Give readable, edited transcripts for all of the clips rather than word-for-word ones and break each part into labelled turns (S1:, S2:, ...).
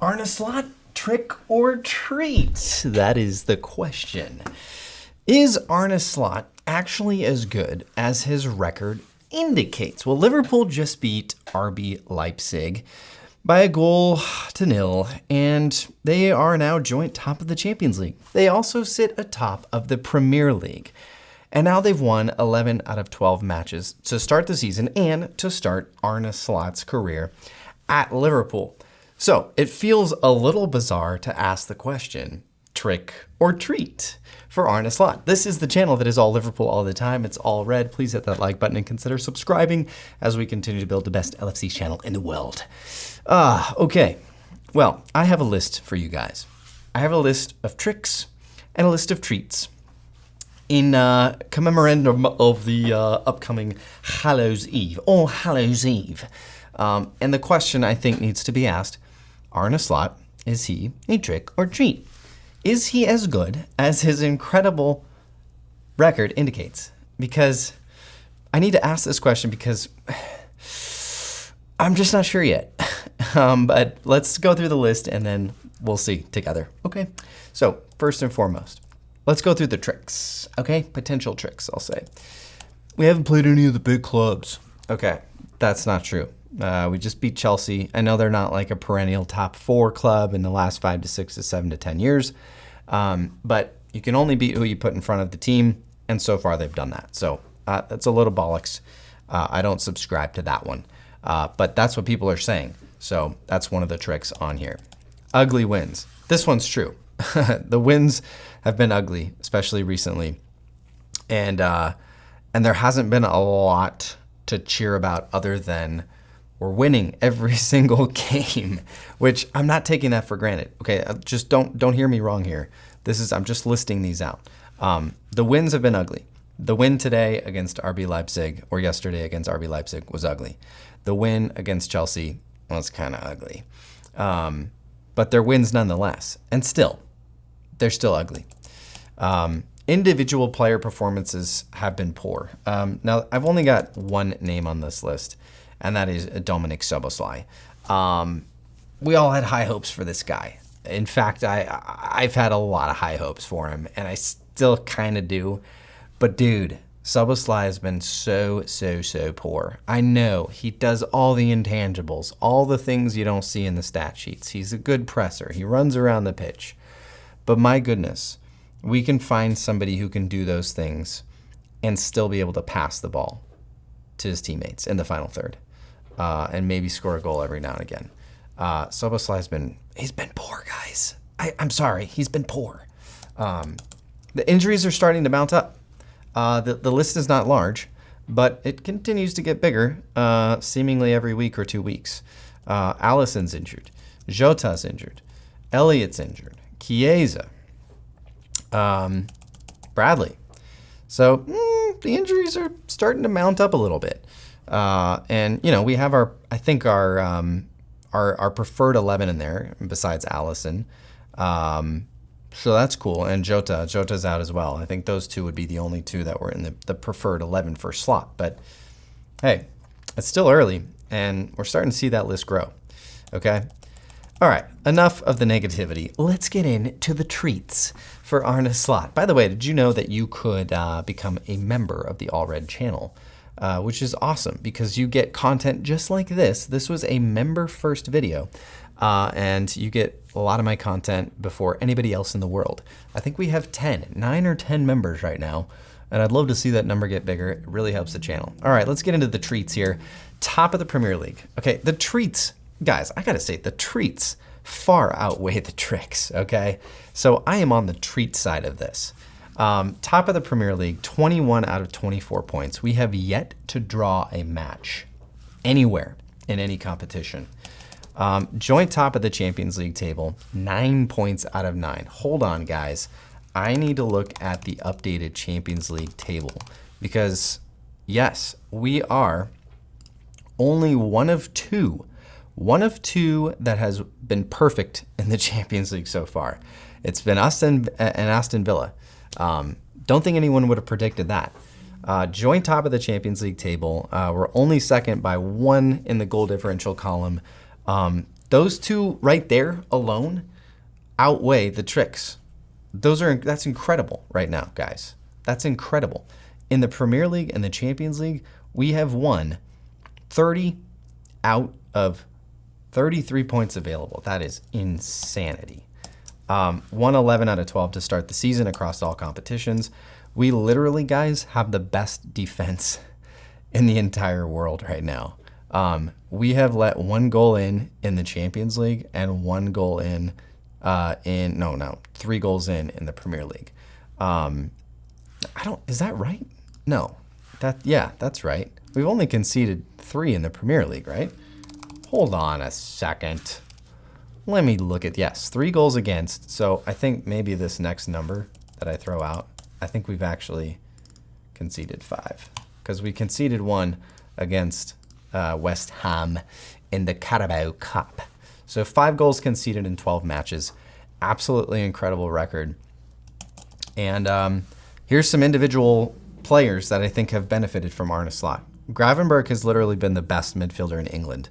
S1: Arne Slot, trick or treat? That is the question. Is Arne Slot actually as good as his record indicates? Well, Liverpool just beat RB Leipzig by 1-0, and they are now joint top of the Champions League. They also sit atop of the Premier League. And now they've won 11 out of 12 matches to start the season and to start Arne Slot's career at Liverpool. So it feels a little bizarre to ask the question, trick or treat for Arne Slot. This is the channel that is all Liverpool all the time. It's all red. Please hit that like button and consider subscribing as we continue to build the best LFC channel in the world. Okay. Well, I have a list for you guys. I have a list of tricks and a list of treats in commemoration of the upcoming Hallows Eve, All Hallows Eve. And the question I think needs to be asked, Arne Slot, is he a trick or treat? Is he as good as his incredible record indicates? Because I need to ask this question because I'm just not sure yet. But let's go through the list and then we'll see together. Okay, so first and foremost, let's go through the tricks, okay? Potential tricks, I'll say. We haven't played any of the big clubs. Okay, that's not true. We just beat Chelsea. I know they're not like a perennial top 4 club in the last 5 to 6 to 7 to 10 years, but you can only beat who you put in front of the team, and so far they've done that. So that's a little bollocks. I don't subscribe to that one, but that's what people are saying. So that's one of the tricks on here. Ugly wins. This one's true. The wins have been ugly, especially recently. And there hasn't been a lot to cheer about other than we're winning every single game, which I'm not taking that for granted. Okay, just don't hear me wrong here. I'm just listing these out. The wins have been ugly. The win today against RB Leipzig, or yesterday against RB Leipzig, was ugly. The win against Chelsea was kind of ugly. But they're wins nonetheless. And still, they're still ugly. Individual player performances have been poor. Now, I've only got one name on this list, and that is Dominic Szoboszlai. We all had high hopes for this guy. In fact, I've had a lot of high hopes for him, and I still kind of do. But dude, Szoboszlai has been so poor. I know he does all the intangibles, all the things you don't see in the stat sheets. He's a good presser. He runs around the pitch. But my goodness, we can find somebody who can do those things and still be able to pass the ball to his teammates in the final third, and maybe score a goal every now and again. Szoboszlai's been poor, guys. I'm sorry, he's been poor. The injuries are starting to mount up. The list is not large, but it continues to get bigger, seemingly every week or 2 weeks. Alisson's injured. Jota's injured. Elliott's injured. Chiesa. Bradley. So the injuries are starting to mount up a little bit. And, you know, we have our preferred 11 in there besides Alisson. So that's cool. And Jota's out as well. I think those two would be the only two that were in the preferred 11 for Slot. But hey, it's still early and we're starting to see that list grow. Okay. All right. Enough of the negativity. Let's get into the treats for Arne Slot. By the way, did you know that you could become a member of the All Red channel? Which is awesome because you get content just like this. This was a member first video. And you get a lot of my content before anybody else in the world. I think we have 9 or 10 members right now, and I'd love to see that number get bigger. It really helps the channel. All right, let's get into the treats here. Top of the Premier League. Okay, the treats, guys, I gotta say, the treats far outweigh the tricks, okay? So I am on the treat side of this. Top of the Premier League, 21 out of 24 points. We have yet to draw a match anywhere in any competition. Joint top of the Champions League table, 9 points out of 9. Hold on, guys. I need to look at the updated Champions League table because, yes, we are only one of two that has been perfect in the Champions League so far. It's been us and Aston Villa. Don't think anyone would have predicted that. Joint top of the Champions League table. We're only second by 1 in the goal differential column. those two right there alone outweigh the tricks. That's incredible right now, guys. That's incredible. In the Premier League and the Champions League, we have won 30 out of 33 points available. That is insanity. Won 11 out of 12 to start the season across all competitions. We literally, guys, have the best defense in the entire world right now. We have let 1 goal in the Champions League and 1 goal in 3 goals in the Premier League. Is that right? No. That's right. We've only conceded 3 in the Premier League, right? Hold on a second. Let me look at, yes, 3 goals against. So I think maybe this next number that I throw out, I think we've actually conceded 5. Because we conceded 1 against West Ham in the Carabao Cup. So 5 goals conceded in 12 matches. Absolutely incredible record. And here's some individual players that I think have benefited from Arne Slot. Gravenberch has literally been the best midfielder in England,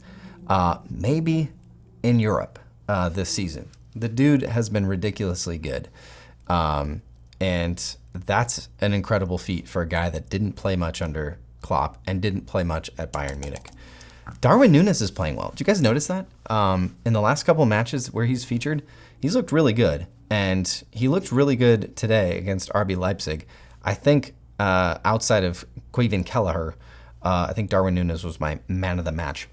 S1: maybe in Europe this season. The dude has been ridiculously good. And that's an incredible feat for a guy that didn't play much under Klopp and didn't play much at Bayern Munich. Darwin Nunez is playing well. Did you guys notice that? In the last couple matches where he's featured, he's looked really good. And he looked really good today against RB Leipzig. I think outside of Quaven Kelleher, I think Darwin Nunez was my man of the match,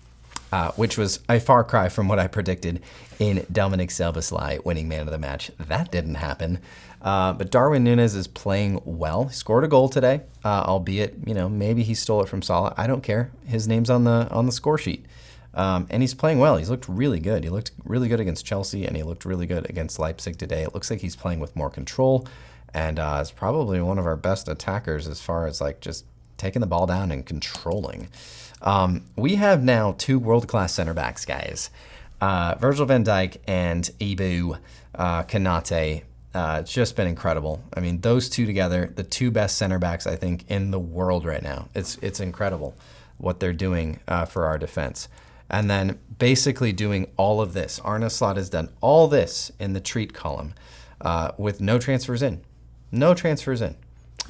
S1: which was a far cry from what I predicted in Dominic Szoboszlai winning man of the match. That didn't happen. But Darwin Nunez is playing well. He scored a goal today, albeit, maybe he stole it from Salah. I don't care. His name's on the score sheet. And he's playing well. He's looked really good. He looked really good against Chelsea, and he looked really good against Leipzig today. It looks like he's playing with more control, and is probably one of our best attackers as far as just taking the ball down and controlling. We have now 2 world-class center backs, guys. Virgil van Dijk and Ibu Konate. It's just been incredible. I mean, those two together, the 2 best center backs, I think, in the world right now. It's incredible what they're doing for our defense. And then basically doing all of this. Arne Slot has done all this in the treat column with no transfers in. No transfers in.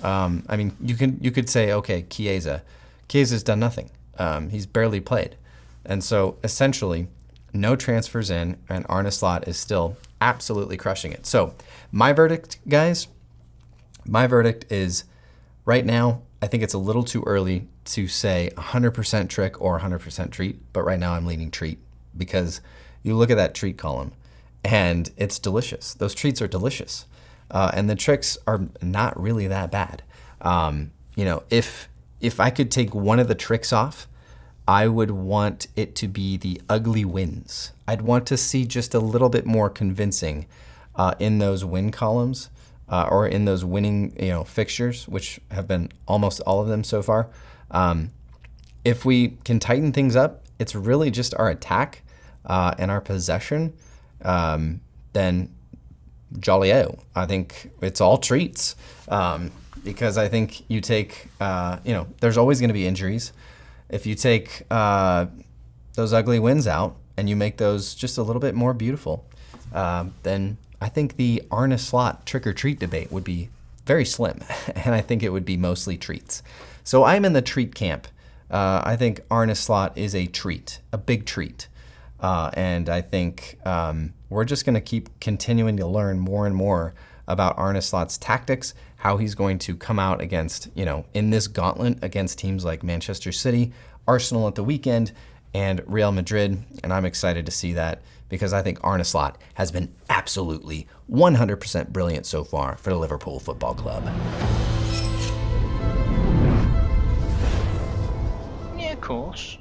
S1: I mean, you could say, okay, Chiesa's done nothing. He's barely played. And so essentially, no transfers in, and Arne Slot is still absolutely crushing it. So my verdict, guys, is right now, I think it's a little too early to say 100% trick or 100% treat, but right now I'm leaning treat because you look at that treat column and it's delicious. Those treats are delicious. And the tricks are not really that bad. If I could take one of the tricks off, I would want it to be the ugly wins. I'd want to see just a little bit more convincing in those win columns or in those winning fixtures, which have been almost all of them so far. If we can tighten things up, it's really just our attack and our possession, then jolly-o. I think it's all treats because I think you take, there's always going to be injuries. If you take those ugly wins out and you make those just a little bit more beautiful, then I think the Arne Slot trick or treat debate would be very slim, and I think it would be mostly treats. So I'm in the treat camp. I think Arne Slot is a treat, a big treat. And I think we're just going to keep continuing to learn more and more about Arne Slot's tactics, how he's going to come out against, in this gauntlet against teams like Manchester City, Arsenal at the weekend, and Real Madrid. And I'm excited to see that because I think Arne Slot has been absolutely 100% brilliant so far for the Liverpool Football Club.
S2: Yeah, of course.